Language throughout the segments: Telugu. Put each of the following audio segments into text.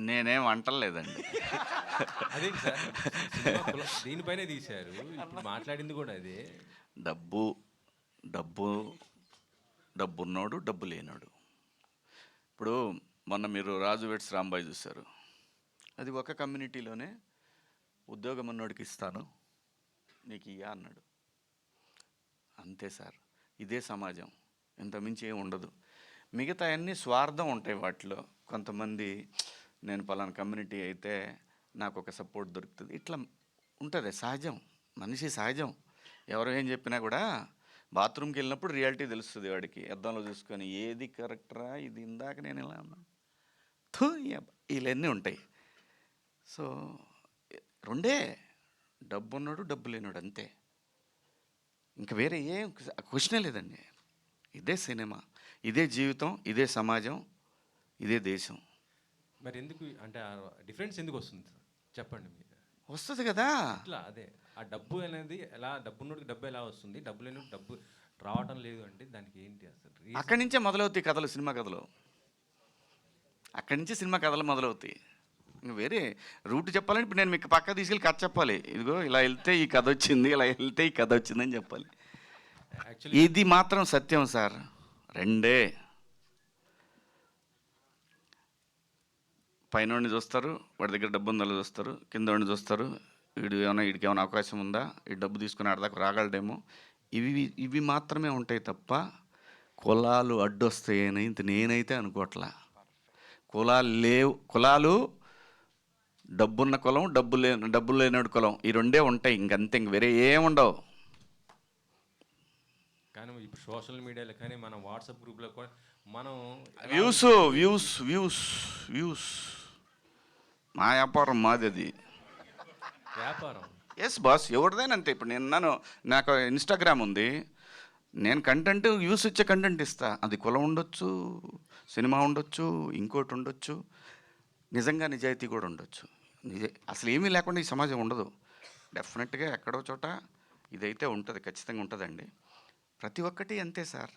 నేనేం అంటలేదండి. అదేంటి సార్ సినిమా దీనిపైనే తీశారు, ఇప్పుడు మాట్లాడింది కూడా అదే. డబ్బు డబ్బు డబ్బున్నోడు డబ్బు లేనోడు. ఇప్పుడు మొన్న మీరు రాజు వెడ్స్ రాంబాయ్ చూశారు. అది ఒక కమ్యూనిటీలోనే ఉద్యోగం ఉన్నోడికి ఇస్తాను నీకు ఇయ్యా అన్నాడు. అంతే సార్, ఇదే సమాజం, ఇంతమించి ఏం ఉండదు. మిగతా అన్నీ స్వార్థం ఉంటాయి వాటిలో. కొంతమంది నేను పలానా కమ్యూనిటీ అయితే నాకు ఒక సపోర్ట్ దొరుకుతుంది, ఇట్లా ఉంటుంది. సహజం, మనిషి సహజం. ఎవరు ఏం చెప్పినా కూడా బాత్రూమ్కి వెళ్ళినప్పుడు రియాలిటీ తెలుస్తుంది వాడికి. అద్దంలో చూసుకొని ఏది కరెక్టరా, ఇది ఇందాక నేను ఇలా అన్నా, ఇవన్నీ ఉంటాయి. సో రెండే, డబ్బు ఉన్నాడు డబ్బు లేనాడు, అంతే. ఇంకా వేరే ఏం క్వశ్చనే లేదండి. ఇదే సినిమా, ఇదే జీవితం, ఇదే సమాజం, ఇదే దేశం. మరి ఎందుకు అంటే డిఫరెన్స్ ఎందుకు వస్తుంది చెప్పండి మీరు. వస్తుంది కదా. ఇట్లా అదే ఆ డబ్బు అనేది ఎలా, డబ్బున్నోడికి డబ్బు ఎలా వస్తుంది, డబ్బు లేని డబ్బు రావటం లేదు అంటే దానికి ఏంటి అసలు? అక్కడి నుంచే మొదలవుతాయి కథలు, సినిమా కథలు. అక్కడి నుంచి సినిమా కథలు మొదలవుతాయి. ఇంక వేరే రూట్ చెప్పాలంటే ఇప్పుడు నేను మీకు పక్క తీసుకెళ్ళి కథ చెప్పాలి. ఇదిగో ఇలా వెళ్తే ఈ కథ వచ్చింది, ఇలా వెళ్తే ఈ కథ వచ్చిందని చెప్పాలి. ఇది మాత్రం సత్యం సార్. రెండే, పైనోడిని చూస్తారు, వాడి దగ్గర డబ్బు ఉందో చూస్తారు, కింద వాడిని చూస్తారు, వీడికి ఏమైనా అవకాశం ఉందా, ఈ డబ్బు తీసుకుని ఆడదాకా రాగలడేమో. ఇవి మాత్రమే ఉంటాయి తప్ప కులాలు అడ్డొస్తాయని నేనైతే అనుకోవట్లా. కులాలు డబ్బున్న కులం, డబ్బు లేనివాడు కులం, ఈ రెండే ఉంటాయి. ఇంకంతే, ఇంక వేరే ఏముండవు. కానీ ఇప్పుడు సోషల్ మీడియాలో కానీ మన వాట్సాప్ గ్రూప్లో కూడా మనం వ్యూస్ మా వ్యాపారం, మాది అది వ్యాపారం. ఎస్ బాస్, ఎవరిదైనా అంతే. ఇప్పుడు నాకు ఇన్స్టాగ్రామ్ ఉంది, నేను కంటెంట్ వ్యూస్ ఇచ్చే కంటెంట్ ఇస్తా. అది కులం ఉండొచ్చు, సినిమా ఉండొచ్చు, ఇంకోటి ఉండొచ్చు, నిజంగా నిజాయితీ కూడా ఉండొచ్చు. అసలు ఏమీ లేకుండా ఈ సమాజం ఉండదు. డెఫినెట్గా ఎక్కడో చోట ఇదైతే ఉంటుంది, ఖచ్చితంగా ఉంటుందండి. ప్రతి ఒక్కటి అంతే సార్.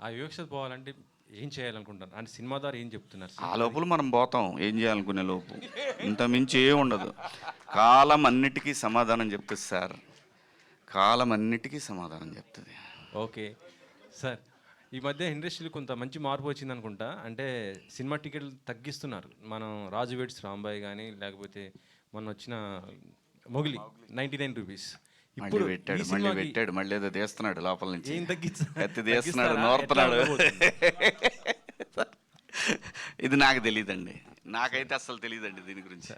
ఆ వివక్షత పోవాలంటే ఏం చేయాలనుకుంటారు అంటే సినిమా ద్వారా ఏం చెప్తున్నారు? ఆ లోపల మనం పోతాం ఏం చేయాలనుకునే లోపు. ఇంత మించి ఏ ఉండదు. కాలం అన్నిటికీ సమాధానం చెప్తుంది సార్. కాలం అన్నిటికీ సమాధానం చెప్తుంది. ఓకే సార్, ఈ మధ్య ఇండస్ట్రీలో కొంత మంచి మార్పు వచ్చింది అనుకుంటా. అంటే సినిమా టికెట్లు తగ్గిస్తున్నారు. మనం రాజు వెడ్స్ రాంబాయ్ కానీ లేకపోతే మొన్న వచ్చిన మొగిలి 99 రూపీస్. ఇప్పుడు పెట్టాడు మళ్ళీ ఏదో తీస్తున్నాడు లోపల నుంచి. ఏం ఎత్తి తీస్తున్నాడు, నోరుతున్నాడు. ఇది నాకు తెలియదండి, నాకైతే అసలు తెలియదండి దీని గురించి.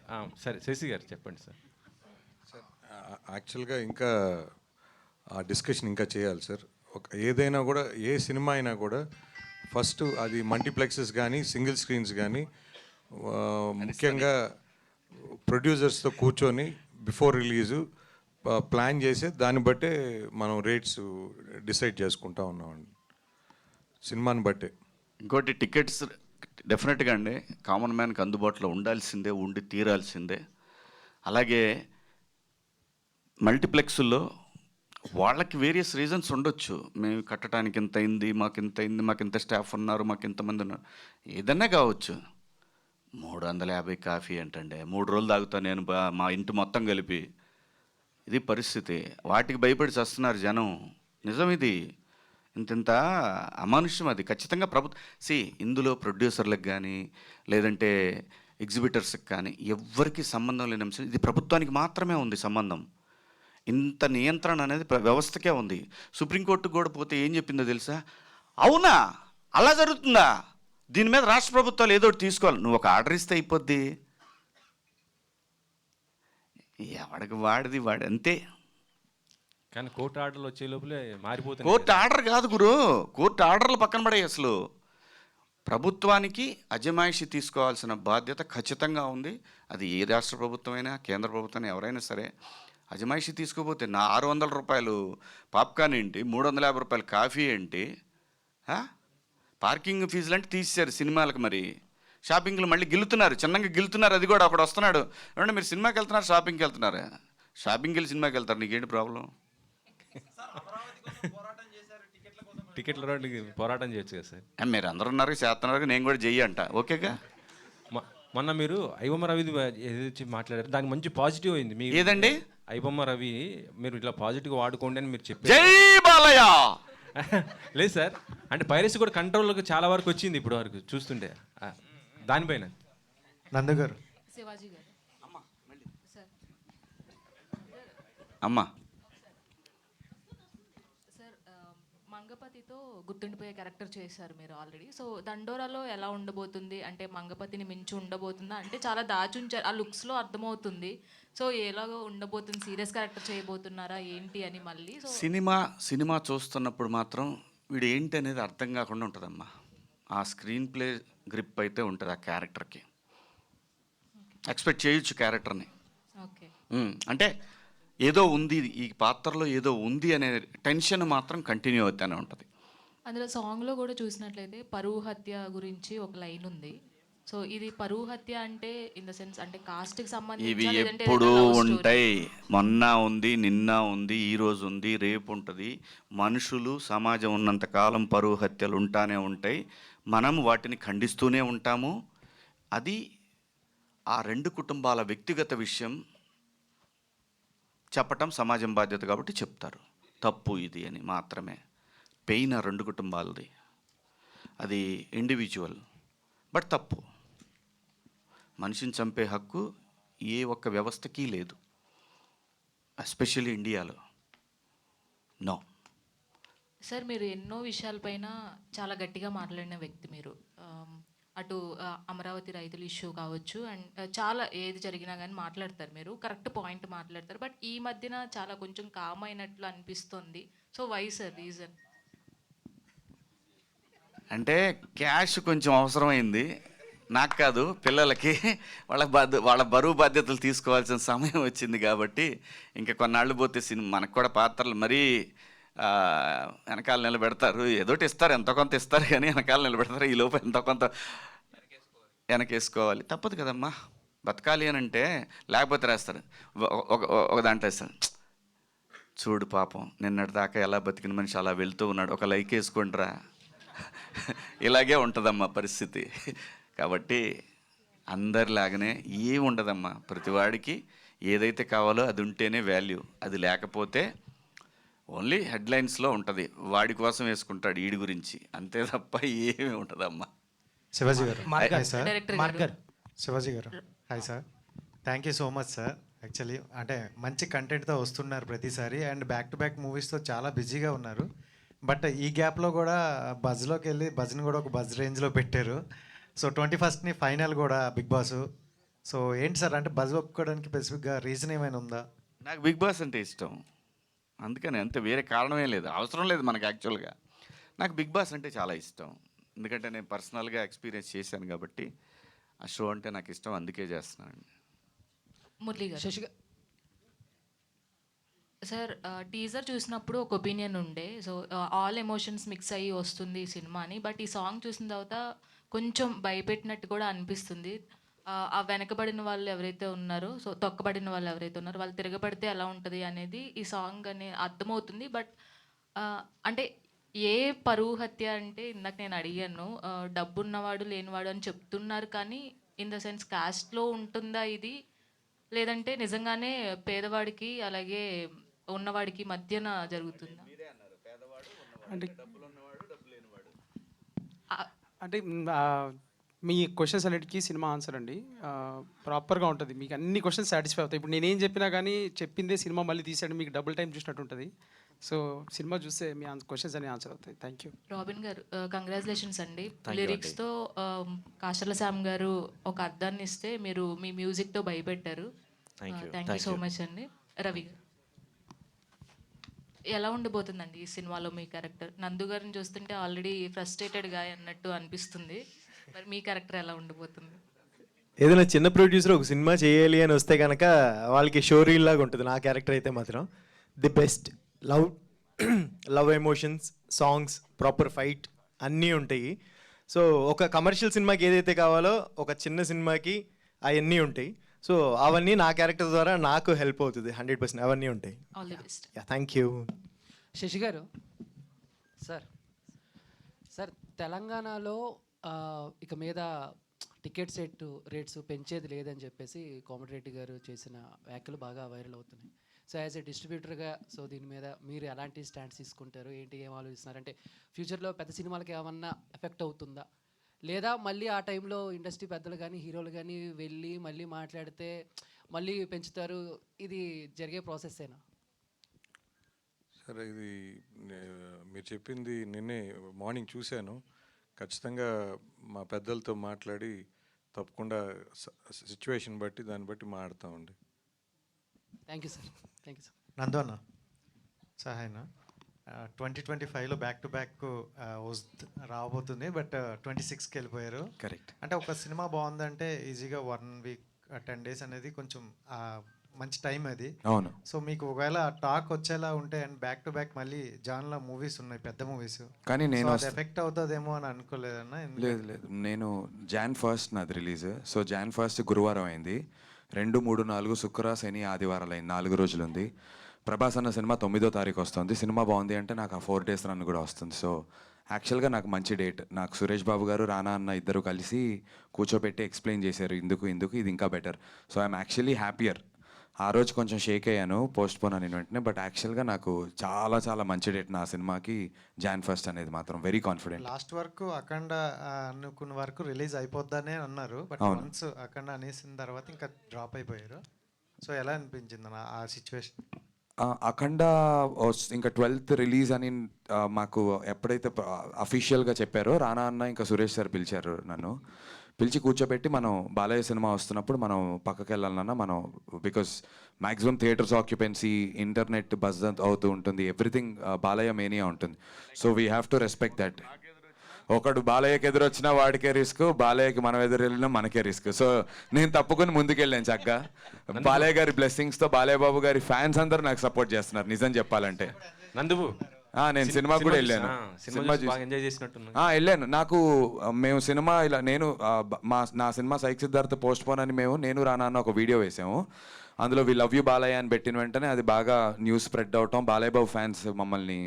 సరే శశి గారు చెప్పండి సార్. సార్ యాక్చువల్గా ఇంకా ఆ డిస్కషన్ ఇంకా చేయాలి సార్. ఏదైనా కూడా, ఏ సినిమా అయినా కూడా ఫస్ట్ అది మల్టీప్లెక్సెస్ కానీ సింగిల్ స్క్రీన్స్ కానీ ముఖ్యంగా ప్రొడ్యూసర్స్తో కూర్చొని బిఫోర్ రిలీజు ప్లాన్ చేసి దాన్ని బట్టే మనం రేట్స్ డిసైడ్ చేసుకుంటా ఉన్నామండి, సినిమాని బట్టే. ఇంకోటి, టికెట్స్ డెఫినెట్గా అండి కామన్ మ్యాన్కి అందుబాటులో ఉండాల్సిందే, ఉండి తీరాల్సిందే. అలాగే మల్టీప్లెక్స్లో వాళ్ళకి వేరియస్ రీజన్స్ ఉండొచ్చు. మేము కట్టడానికి ఇంత అయింది, మాకు ఇంత స్టాఫ్ ఉన్నారు, మాకు ఇంతమంది ఉన్నారు, ఏదన్నా కావచ్చు. 350 కాఫీ ఏంటండి, 3 రోజులు తాగుతాను నేను మా ఇంటి మొత్తం కలిపి. ఇది పరిస్థితి. వాటికి భయపడి చేస్తున్నారు జనం. నిజం ఇది. ఇంత అమానుష్యం అది. ఖచ్చితంగా ఇందులో ప్రొడ్యూసర్లకు కానీ లేదంటే ఎగ్జిబిటర్స్కి కానీ ఎవ్వరికి సంబంధం లేని అంశం. ఇది ప్రభుత్వానికి మాత్రమే ఉంది సంబంధం. ఇంత నియంత్రణ అనేది వ్యవస్థకే ఉంది. సుప్రీంకోర్టుకు కూడా పోతే ఏం చెప్పిందో తెలుసా? అవునా, అలా జరుగుతుందా, దీని మీద రాష్ట్ర ప్రభుత్వాలు ఏదో ఒకటి తీసుకోవాలి. నువ్వు ఒక ఆర్డర్ ఇస్తే అయిపోద్ది. ఎవడికి వాడి అంతే. కానీ కోర్టు ఆర్డర్లు వచ్చే లోపలే మారిపోతుంది. కోర్టు ఆర్డర్ కాదు గురు, కోర్టు ఆర్డర్లు పక్కన పడే. అసలు ప్రభుత్వానికి అజమాయిషి తీసుకోవాల్సిన బాధ్యత ఖచ్చితంగా ఉంది. అది ఏ రాష్ట్ర ప్రభుత్వమైనా, కేంద్ర ప్రభుత్వం, ఎవరైనా సరే అజమాయిషి తీసుకోపోతే నా 600 రూపాయలు పాప్కార్న్ ఏంటి, 350 రూపాయలు కాఫీ ఏంటి, పార్కింగ్ ఫీజులు అంటే తీసేశారు సినిమాలకు. మరి షాపింగ్లు మళ్ళీ గిల్లుతున్నారు, చిన్నగా గిల్లుతున్నారు. అది కూడా అక్కడ వస్తున్నాడు, ఏమంటే మీరు సినిమాకి వెళ్తున్నారు, షాపింగ్కి వెళ్తున్నారు. షాపింగ్కి వెళ్ళి సినిమాకి వెళ్తారు, నీకేంటి ప్రాబ్లం? టికెట్ల పోరాటం చేయొచ్చు కదా సార్. మీరు అందరూ ఉన్నారు, చేస్తున్నారు, నేను కూడా చెయ్యి అంట. ఓకేగా. మొన్న మీరు ఐబొమ్మ రవి ఏదైతే మాట్లాడారు దానికి మంచి పాజిటివ్ అయింది. మీ ఏదండి? ఐబొమ్మ రవి మీరు ఇట్లా పాజిటివ్గా వాడుకోండి అని మీరు చెప్పారు. జై బాలయ్య. లేదు సార్, అంటే పైరసీ కూడా కంట్రోల్కి చాలా వరకు వచ్చింది ఇప్పుడు వరకు చూస్తుంటే. దానిపైన నందు గారు. శివాజీ గారు. సార్ అమ్మా సార్ మంగపతితో గుర్తుండిపోయే క్యారెక్టర్ చేశారు మీరు ఆల్రెడీ. సో దండోరాలో ఎలా ఉండబోతుంది, అంటే మంగపతిని మించి ఉండబోతుందా? అంటే చాలా దాచుంచారు, ఆ లుక్స్లో అర్థమవుతుంది. సో ఎలాగో ఉండబోతుంది, సీరియస్ క్యారెక్టర్ చేయబోతున్నారా ఏంటి అని మళ్ళీ. సో సినిమా చూస్తున్నప్పుడు మాత్రం వీడు ఏంటి అనేది అర్థం కాకుండా ఉంటుందమ్మా. ఆ స్క్రీన్ ప్లే గ్రిప్ అయితే ఉంటుంది ఆ క్యారెక్టర్కి. ఎక్స్పెక్ట్ చేయొచ్చు క్యారెక్టర్ని. ఓకే. అంటే ఏదో ఉంది, ఈ పాత్రలో ఏదో ఉంది అనే టెన్షన్ మాత్రం కంటిన్యూ అవుతూనే ఉంటుంది. అందులో సాంగ్లో కూడా చూసినట్లయితే పరువు హత్య గురించి ఒక లైన్ ఉంది. సో ఇది పరువు హత్య అంటే ఇన్ ద సెన్స్ అంటే కాస్ట్కి ఇవి సంబంధించి ఎప్పుడూ ఉంటాయి. మొన్న ఉంది, నిన్న ఉంది, ఈరోజు ఉంది, రేపు ఉంటుంది. మనుషులు సమాజం ఉన్నంత కాలం పరువు హత్యలు ఉంటానే ఉంటాయి. మనం వాటిని ఖండిస్తూనే ఉంటాము. అది ఆ రెండు కుటుంబాల వ్యక్తిగత విషయం చెప్పటం సమాజం బాధ్యత కాబట్టి చెప్తారు. తప్పు ఇది అని మాత్రమే. పెయిన్ ఆ రెండు కుటుంబాలది, అది ఇండివిజువల్. బట్ తప్పు. మనిషిని చంపే హక్కు ఏ ఒక్క వ్యవస్థకి లేదు, ఎస్పెషల్లీ ఇండియాలో. నో. సార్ మీరు ఎన్నో విషయాలపైన చాలా గట్టిగా మాట్లాడిన వ్యక్తి మీరు. అటు అమరావతి రైతుల ఇష్యూ కావచ్చు, అండ్ చాలా ఏది జరిగినా కానీ మాట్లాడతారు మీరు, కరెక్ట్ పాయింట్ మాట్లాడతారు. బట్ ఈ మధ్యన చాలా కొంచెం కామ్ అయినట్లు అనిపిస్తుంది. So why sir reason? అంటే క్యాష్ కొంచెం అవసరమైంది, నాకు కాదు, పిల్లలకి. వాళ్ళ బరువు బాధ్యతలు తీసుకోవాల్సిన సమయం వచ్చింది కాబట్టి ఇంకా కొన్నాళ్ళు పోతే మనకు కూడా పాత్రలు మరీ వెనకాల నిలబెడతారు. ఏదోటి ఇస్తారు, ఎంతో కొంత ఇస్తారు కానీ వెనకాల నిలబెడతారు. ఈ లోపు ఎంతో కొంత వెనకేసుకోవాలి, తప్పదు కదమ్మా. బతకాలి అని అంటే లేకపోతే రాస్తారు. ఒక దాంట్లో వేస్తారు, చూడు పాపం నిన్నటి దాకా ఎలా బతికిన మనిషి అలా వెళ్తూ ఉన్నాడు, ఒక లైక్ వేసుకోండిరా. ఇలాగే ఉంటుందమ్మా పరిస్థితి. కాబట్టి అందరిలాగానే ఏమి ఉండదమ్మా. ప్రతివాడికి ఏదైతే కావాలో అది ఉంటేనే వాల్యూ, అది లేకపోతే ఓన్లీ హెడ్లైన్స్లో ఉంటుంది. వాడి కోసం వేసుకుంటాడు ఈడి గురించి, అంతే తప్ప ఏమీ ఉండదమ్మా. శివాజీ గారు. Hi sir. డైరెక్టర్ శివాజీ గారు hi sir. Thank you so much sir. Actually అంటే మంచి కంటెంట్తో వస్తున్నారు ప్రతిసారి, అండ్ బ్యాక్ టు బ్యాక్ మూవీస్తో చాలా బిజీగా ఉన్నారు. బట్ ఈ గ్యాప్లో కూడా బజ్లోకి వెళ్ళి బజ్ని కూడా ఒక బజ్ రేంజ్లో పెట్టారు. సో 21st ఫైనల్ కూడా బిగ్ బాస్. సో ఏంటి సార్, అంటే బజ్ ఒప్పుకోవడానికి స్పెసిఫిక్గా రీజన్ ఏమైనా ఉందా? నాకు బిగ్ బాస్ అంటే ఇష్టం, అందుకని అంతే, వేరే కారణమే లేదు, అవసరం లేదు మనకు. యాక్చువల్గా నాకు బిగ్ బాస్ అంటే చాలా ఇష్టం, ఎందుకంటే నేను పర్సనల్గా ఎక్స్పీరియన్స్ చేశాను కాబట్టి ఆ షో అంటే నాకు ఇష్టం, అందుకే చేస్తున్నాను. మురళి గారు. సార్ టీజర్ చూసినప్పుడు ఒక ఒపీనియన్ ఉండే, సో ఆల్ ఎమోషన్స్ మిక్స్ అయ్యి వస్తుంది ఈ సినిమా అని. బట్ ఈ సాంగ్ చూసిన తర్వాత కొంచెం భయపెట్టినట్టు కూడా అనిపిస్తుంది. ఆ వెనకబడిన వాళ్ళు ఎవరైతే ఉన్నారో, సో తొక్కబడిన వాళ్ళు ఎవరైతే ఉన్నారో వాళ్ళు తిరగబడితే ఎలా ఉంటుంది అనేది ఈ సాంగ్ అని అర్థమవుతుంది. బట్ అంటే ఏ పరువు హత్య అంటే ఇందాక నేను అడిగాను, డబ్బు ఉన్నవాడు లేనివాడు అని చెప్తున్నారు, కానీ ఇన్ ద సెన్స్ కాస్ట్లో ఉంటుందా ఇది, లేదంటే నిజంగానే పేదవాడికి అలాగే ఉన్నవాడికి మధ్యన జరుగుతుందా? అంటే మీ క్వశ్చన్స్ అన్నిటికీ సినిమా ఆన్సర్ అండి ప్రాపర్గా ఉంటుంది. మీకు అన్ని క్వశ్చన్స్ సాటిస్ఫై అవుతాయి. ఇప్పుడు నేనేం చెప్పినా కానీ చెప్పిందే సినిమా మళ్ళీ తీసాడు, మీకు డబుల్ టైం చూసినట్టు ఉంటుంది. సో సినిమా చూస్తే మీ క్వశ్చన్స్ అన్ని ఆన్సర్ అవుతాయి. Thank you. రాబిన్ గారు కంగ్రాచులేషన్స్ అండి. లిరిక్స్తో కాశర్ల శ్యామ్ గారు ఒక అర్థాన్ని ఇస్తే మీరు మీ మ్యూజిక్తో భయపెట్టారు. థ్యాంక్ యూ సో మచ్ అండి. రవి గారు ఎలా ఉండబోతుందండి ఈ సినిమాలో మీ క్యారెక్టర్? నందు గారిని చూస్తుంటే ఆల్రెడీ ఫ్రస్ట్రేటెడ్గా అన్నట్టు అనిపిస్తుంది, మరి మీ క్యారెక్టర్ ఎలా ఉండబోతుంది? ఏదైనా చిన్న ప్రొడ్యూసర్ ఒక సినిమా చేయాలి అని వస్తే కనుక వాళ్ళకి షో రీల్ లాగా ఉంటుంది. నా క్యారెక్టర్ అయితే మాత్రం the best. Love emotions, songs, proper fight అన్నీ ఉంటాయి. సో ఒక కమర్షియల్ సినిమాకి ఏదైతే కావాలో ఒక చిన్న సినిమాకి అవన్నీ ఉంటాయి. సో అవన్నీ నా క్యారెక్టర్ ద్వారా నాకు హెల్ప్ అవుతుంది. 100% అవన్నీ ఉంటాయి. All the best. Thank you. Shashi గారు. సార్ తెలంగాణలో ఇక మీద టికెట్ రేట్స్ పెంచేది లేదని చెప్పేసి కోమటిరెడ్డి గారు చేసిన వ్యాఖ్యలు బాగా వైరల్ అవుతున్నాయి. సో యాజ్ ఎ డిస్ట్రిబ్యూటర్గా సో దీని మీద మీరు ఎలాంటి స్టాండ్స్ తీసుకుంటారు, ఏంటి, ఏం ఆలోచిస్తున్నారంటే ఫ్యూచర్లో పెద్ద సినిమాలకి ఏమన్నా ఎఫెక్ట్ అవుతుందా, లేదా మళ్ళీ ఆ టైంలో ఇండస్ట్రీ పెద్దలు కానీ హీరోలు కానీ వెళ్ళి మళ్ళీ మాట్లాడితే మళ్ళీ పెంచుతారు, ఇది జరిగే ప్రాసెస్సేనా? సరే, ఇది మీరు చెప్పింది నిన్నే మార్నింగ్ చూశాను. ఖచ్చితంగా మా పెద్దలతో మాట్లాడి తప్పకుండా సిచ్యువేషన్ బట్టి దాన్ని బట్టి మాట్లాడతామండి. Thank you sir. Thank you sir. Nandu అన్న సహాయన 2025లో బ్యాక్ టు బ్యాక్ రాబోతుంది, బట్ 26కి వెళ్ళిపోయారు. కరెక్ట్. అంటే ఒక సినిమా బాగుందంటే ఈజీగా 1 వీక్ 10 డేస్ అనేది కొంచెం మంచి టైం అది. అవును. సో మీకు ఒకవేళ టాక్ వచ్చేలా ఉంటే అండ్ బ్యాక్ టు బ్యాక్ మళ్ళీ జాన్లో మూవీస్ ఉన్నాయి, పెద్ద మూవీస్, కానీ నేను ఎఫెక్ట్ అవుతుందేమో అని అనుకోలేదన్నా. లేదు లేదు, నేను Jan 1 నాది రిలీజ్. సో Jan 1 గురువారం అయింది. 2, 3, 4 శుక్ర, శని, ఆదివారాలు అయింది. 4 రోజులు ఉంది. ప్రభాస్ అన్న సినిమా 9వ తారీఖు వస్తుంది. సినిమా బాగుంది అంటే నాకు ఆ 4 డేస్ రన్ కూడా వస్తుంది. సో యాక్చువల్గా నాకు మంచి డేట్. నాకు సురేష్ బాబు గారు, రానా అన్న ఇద్దరు కలిసి కూర్చోబెట్టి ఎక్స్ప్లెయిన్ చేశారు ఇందుకు ఇది ఇంకా better. So I'm actually happier. ఆ రోజు కొంచెం షేక్ అయ్యాను, పోస్ట్ పోన్ అని వెంటనే, బట్ యాక్చువల్గా నాకు చాలా చాలా మంచి డేట్ నా సినిమాకి Jan 1 అనేది మాత్రం వెరీ కాన్ఫిడెంట్. లాస్ట్ వరకు అఖండ అనుకున్న వరకు రిలీజ్ అయిపోద్దనే అన్నారు, బట్ వన్స్ అఖండ అనేసిన తర్వాత ఇంకా డ్రాప్ అయిపోయారు. సో ఎలా అనిపించింది అన్న ఆ సిచ్యువేషన్? అఖండ ఇంకా 12th రిలీజ్ అని మాకు ఎప్పుడైతే అఫీషియల్గా చెప్పారో, రానా అన్న ఇంకా సురేష్ సార్ పిలిచారు నన్ను. పిలిచి కూర్చోబెట్టి మనం బాలయ్య సినిమా వస్తున్నప్పుడు మనం పక్కకి వెళ్ళాలన్నా మనం, because maximum theatres occupancy, internet buzz అవుతూ ఉంటుంది, ఎవ్రీథింగ్ బాలయ్య మేనియా ఉంటుంది. So we have to respect that. ఒకడు బాలయ్యకి ఎదురొచ్చినా వాడికే రిస్క్, బాలయ్యకి మనం ఎదురు వెళ్ళినా మనకే రిస్క్. సో నేను తప్పుకొని ముందుకెళ్ళాను చక్కగా. బాలయ్య గారి బ్లెస్సింగ్స్తో బాలయ్య బాబు గారి ఫ్యాన్స్ అందరూ నాకు సపోర్ట్ చేస్తున్నారు నిజం చెప్పాలంటే. నందువు నేను సినిమా కూడా వెళ్ళాను. సినిమా ఎంజాయ్ చేసినట్టున్నా. వెళ్ళాను. నాకు మేము సినిమా ఇలా నేను నా cinema psych Siddhartha postpone అని నేను రానా అన్న ఒక వీడియో వేసాము. అందులో వి లవ్ యూ బాలయ్య అని పెట్టిన వెంటనే అది బాగా న్యూస్ స్ప్రెడ్ అవటం, బాలయ్య బాబు ఫ్యాన్స్ మమ్మల్ని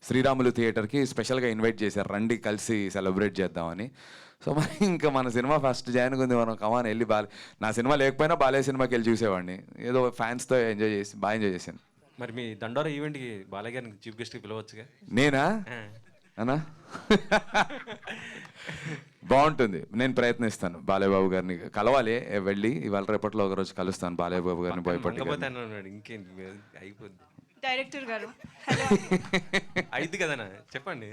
శ్రీరాములు థియేటర్కి స్పెషల్గా ఇన్వైట్ చేశారు, రండి కలిసి సెలబ్రేట్ చేద్దామని. సో మరి ఇంకా మన సినిమా ఫస్ట్ జాయిన్ ఉంది, మనం కమాన్ వెళ్ళి నా సినిమా లేకపోయినా బాలయ్య సినిమాకి వెళ్ళి చూసేవాడిని. ఏదో ఫ్యాన్స్తో బాగా ఎంజాయ్ చేశాను. మరి మీ దండోరా ఈవెంట్కి బాలయ్య గారిని చీఫ్ గెస్ట్కి పిలవచ్చుగా? నేనా అన్నా? బాగుంటుంది, నేను ప్రయత్నిస్తాను. బాలయ్య బాబు గారిని కలవాలి, వెళ్ళి ఇవాళ రేపట్లో ఒకరోజు కలుస్తాను బాలయ్య బాబు గారిని. భయపడి ఇంకేంటి అయిపోద్ది. డైరెక్టర్ గారు అయింది కదనా, చెప్పండి.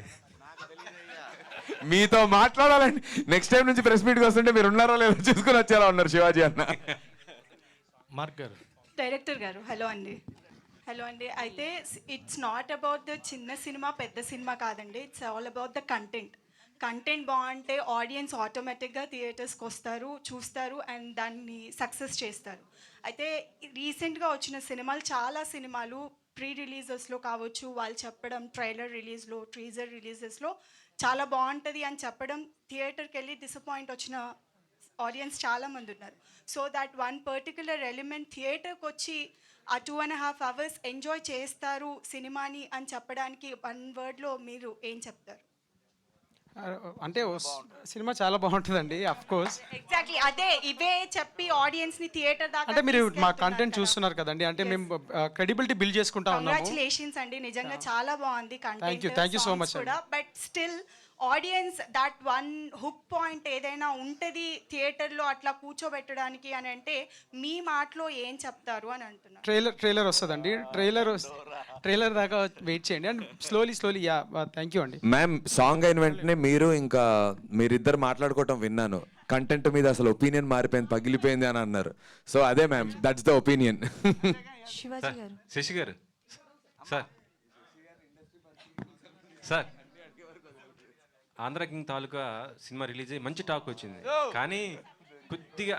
మీతో మాట్లాడాలండి. నెక్స్ట్ టైం నుంచి ప్రెస్ మీట్కి వస్తుంటే మీరు ఉన్నారో లేదో చూసుకుని వచ్చేలా ఉన్నారు శివాజీ అన్న. మార్క్ గారు. డైరెక్టర్ గారు హలో అండి. హలో అండి. అయితే ఇట్స్ నాట్ అబౌట్ ద చిన్న సినిమా పెద్ద సినిమా కాదండి, it's all about the content బాగుంటే ఆడియన్స్ ఆటోమేటిక్గా థియేటర్స్కి వస్తారు, చూస్తారు అండ్ దాన్ని సక్సెస్ చేస్తారు. అయితే రీసెంట్గా వచ్చిన సినిమాలు, చాలా సినిమాలు ప్రీ రిలీజెస్లో కావచ్చు, వాళ్ళు చెప్పడం ట్రైలర్ రిలీజ్లో, టీజర్ రిలీజెస్లో చాలా బాగుంటుంది అని చెప్పడం, థియేటర్కి వెళ్ళి డిసప్పాయింట్ వచ్చిన ఆడియన్స్ చాలామంది ఉన్నారు. So that one particular element థియేటర్కి వచ్చి ఆ 2.5 hours ఎంజాయ్ చేస్తారు సినిమాని అని చెప్పడానికి 1 wordలో మీరు ఏం చెప్తారు? అంటే సినిమా చాలా బాగుంటుందండి, అఫ్ కోర్స్. ఎగ్జాక్ట్లీ అదే, ఇవే చెప్పి ఆడియన్స్ ని థియేటర్ దాకా అంటే మీరు మా కంటెంట్ చూస్తున్నారు కదండి, అంటే మేము క్రెడిబిలిటీ బిల్డ్ చేసుకుంటా ఉన్నాము. కంగ్రాచులేషన్స్ అండి, నిజంగా చాలా బాగుంది content. Thank you so much కూడా. But still audience that one hook point ఏదైనా ఉంటుంది థియేటర్లో అట్లా కూర్చోబెట్టడానికి అని అంటే మీ మాటలో ఏం చెప్తారు అని అంటున్నారు. ట్రైలర్ వస్తుందండి, ట్రైలర్ దాకా వెయిట్ చేయండి and slowly yeah. Thank you అండి. మ్యామ్, సాంగ్ అయిన వెంటనే మీరిద్దరు మాట్లాడుకోవటం విన్నాను. కంటెంట్ మీద అసలు ఒపీనియన్ మారిపోయింది, పగిలిపోయింది అని అన్నారు. సో అదే ma'am, that's the opinion. Shivaji గారు. శశి గారు సార్, ఆంధ్ర కింగ్ తాలూకా సినిమా రిలీజ్ అయ్యి మంచి టాక్ వచ్చింది, కానీ కొద్దిగా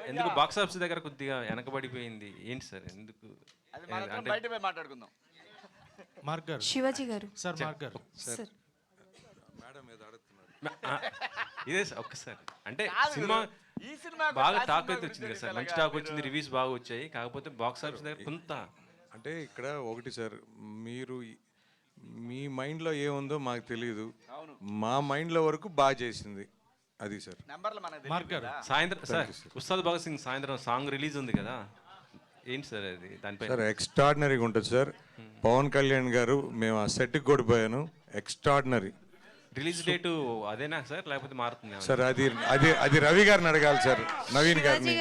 ఎందుకు బాక్స్ ఆఫీస్ దగ్గర కొద్దిగా వెనకబడిపోయింది. ఏంటి సార్ ఎందుకు? మాట్లాడుకుందాం. మార్క్ గారు. శివాజీ గారు. సార్ మార్క్ గారు. సార్ ఇదే సార్ ఒక్కసారి, అంటే సినిమా బాగా టాక్ అయితే వచ్చింది కదా సార్, మంచి టాక్ వచ్చింది, రివ్యూస్ బాగా వచ్చాయి, కాకపోతే బాక్స్ ఆఫీస్ దగ్గర కొంత. అంటే ఇక్కడ ఒకటి సార్, మీరు మీ మైండ్లో ఏముందో మాకు తెలియదు, మా మైండ్లో వరకు బాగా చేసింది. అది సార్. నెంబర్లు మనది మార్కర్ సాయంత్రం సార్ ఉస్తాద్ భగత్ సింగ్ సాయంత్రం సాంగ్ రిలీజ్ ఉంది కదా, ఏంటి సార్ అది దానిపై? సార్ ఎక్స్ట్రాడినరీగా ఉంటుంది సార్. పవన్ కళ్యాణ్ గారు, మేము ఆ సెట్కి కూడా పోయాను, ఎక్స్ట్రాడినరీ. రిలీజ్ డేటు అదేనా సార్ లేకపోతే మారుతుంది? సార్ అది అది అది రవి గారిని అడగాలి సార్, నవీన్ గారిని.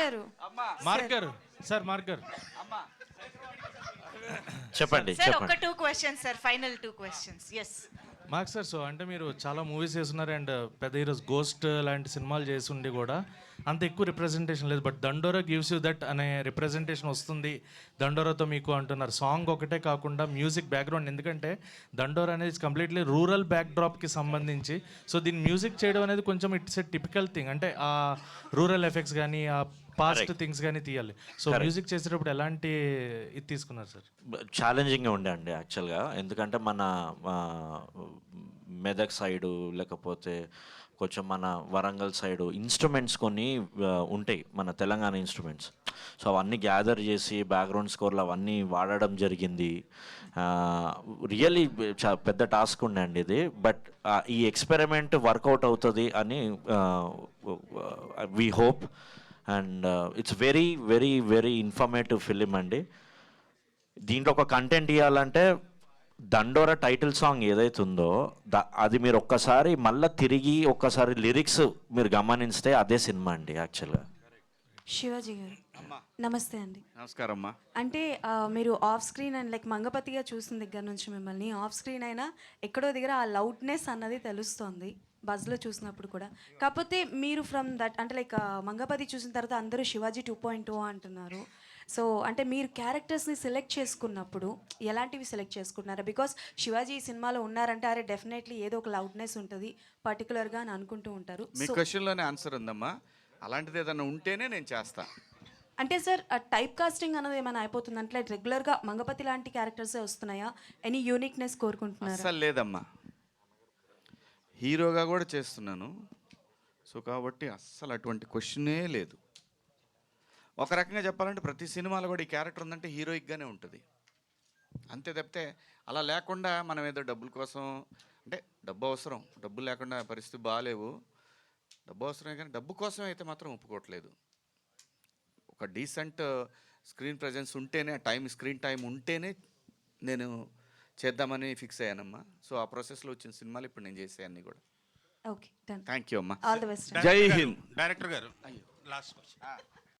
మార్కర్ సార్, మార్కర్ చెప్పండి సార్ చెప్పండి. ఒక 2 questions sir, final 2 questions. Yes mark sir, so అంటే మీరు చాలా మూవీస్ చేస్తున్నారు అండ్ పెద్ద హీరోస్ గోస్ట్ లాంటి సినిమాలు చేసి ఉండి కూడా అంత ఎక్కువ రిప్రజెంటేషన్ లేదు, బట్ దండోరా గివ్స్ యూ దట్ అనే రిప్రజెంటేషన్ వస్తుంది దండోరాతో మీకు అంటున్నారు. సాంగ్ ఒకటే కాకుండా మ్యూజిక్ బ్యాక్గ్రౌండ్, ఎందుకంటే దండోరా అనేది కంప్లీట్లీ రూరల్ బ్యాక్డ్రాప్కి సంబంధించి, సో దీన్ని మ్యూజిక్ చేయడం అనేది కొంచెం ఇట్స్ ఎ టిపికల్ థింగ్, అంటే ఆ రూరల్ ఎఫెక్ట్స్ కానీ ఆ పాస్ట్ థింగ్స్ కానీ తీయాలి. సో మ్యూజిక్ చేసేటప్పుడు ఎలాంటి ఇది తీసుకున్నారు సార్? ఛాలెంజింగ్గా ఉండే అండి యాక్చువల్గా, ఎందుకంటే మన మెదక్ సైడు లేకపోతే కొంచెం మన వరంగల్ సైడు ఇన్స్ట్రుమెంట్స్ కొన్ని ఉంటాయి, మన తెలంగాణ ఇన్స్ట్రుమెంట్స్. సో అవన్నీ గ్యాదర్ చేసి బ్యాక్గ్రౌండ్ స్కోర్లు అవన్నీ వాడడం జరిగింది. రియల్లీ పెద్ద టాస్క్ ఉండే అండి ఇది. బట్ ఈ ఎక్స్పెరిమెంట్ వర్కౌట్ అవుతుంది అని we hope. And it's very very very informative film అండి. దీంట్లో ఒక కంటెంట్ ఇవ్వాలంటే దండోరా టైటిల్ సాంగ్ ఏదైతే ఉందో అది మీరు ఒక్కసారి మళ్ళీ తిరిగి ఒక్కసారి లిరిక్స్ మీరు గమనిస్తే అదే సినిమా అండి యాక్చువల్గా. శివాజీ గారు నమస్తే అండి. నమస్కారం అమ్మా. అంటే మీరు ఆఫ్ స్క్రీన్ అండ్ లైక్ మంగపతిగా చూసిన దగ్గర నుంచి మిమ్మల్ని ఆఫ్ స్క్రీన్ అయినా ఎక్కడో దగ్గర ఆ లౌడ్నెస్ అన్నది తెలుస్తోంది బజ్లో చూసినప్పుడు కూడా. కాకపోతే మీరు ఫ్రమ్ దట్ అంటే లైక్ మంగపతి చూసిన తర్వాత అందరూ శివాజీ 2.0 అంటున్నారు. సో అంటే మీరు క్యారెక్టర్స్ని సెలెక్ట్ చేసుకున్నప్పుడు ఎలాంటివి సెలెక్ట్ చేసుకుంటున్నారా? బికాస్ శివాజీ ఈ సినిమాలో ఉన్నారంటే అరే డెఫినెట్లీ ఏదో ఒక లౌడ్నెస్ ఉంటుంది పర్టికులర్గా అని అనుకుంటూ ఉంటారు. మీ క్వశ్చన్లోనే ఆన్సర్ ఉందమ్మా. అలాంటిది ఏదైనా ఉంటేనే నేను చేస్తా. అంటే సార్ టైప్ కాస్టింగ్ అన్నది ఏమైనా అయిపోతుంది అంటే రెగ్యులర్గా మంగపతి లాంటి క్యారెక్టర్సే వస్తున్నాయా? ఎనీ యూనిక్నెస్ కోరుకుంటున్నారా? అస్సలు లేదమ్మా, హీరోగా కూడా చేస్తున్నాను. సో కాబట్టి అస్సలు అటువంటి క్వశ్చనే లేదు. ఒక రకంగా చెప్పాలంటే ప్రతి సినిమాలో కూడా ఈ క్యారెక్టర్ ఉందంటే హీరోయిక్గానే ఉంటుంది అంతే తప్పితే అలా లేకుండా మనం ఏదో డబ్బుల కోసం, అంటే డబ్బు అవసరం, డబ్బులు లేకుండా పరిస్థితి బాగాలేవు, డబ్బు అవసరమే కానీ డబ్బు కోసం అయితే మాత్రం ఒప్పుకోవట్లేదు. ఒక డీసెంట్ స్క్రీన్ ప్రజెన్స్ ఉంటేనే, స్క్రీన్ టైం ఉంటేనే నేను చేద్దామని ఫిక్స్ అయ్యానమ్మా. సో ఆ ప్రాసెస్లో వచ్చిన సినిమాలు ఇప్పుడు నేను చేసే అన్నీ కూడా. Okay done. థ్యాంక్ యూ అమ్మా. All the best. జై హింద్. డైరెక్టర్ గారు లాస్ట్ క్వశ్చన్.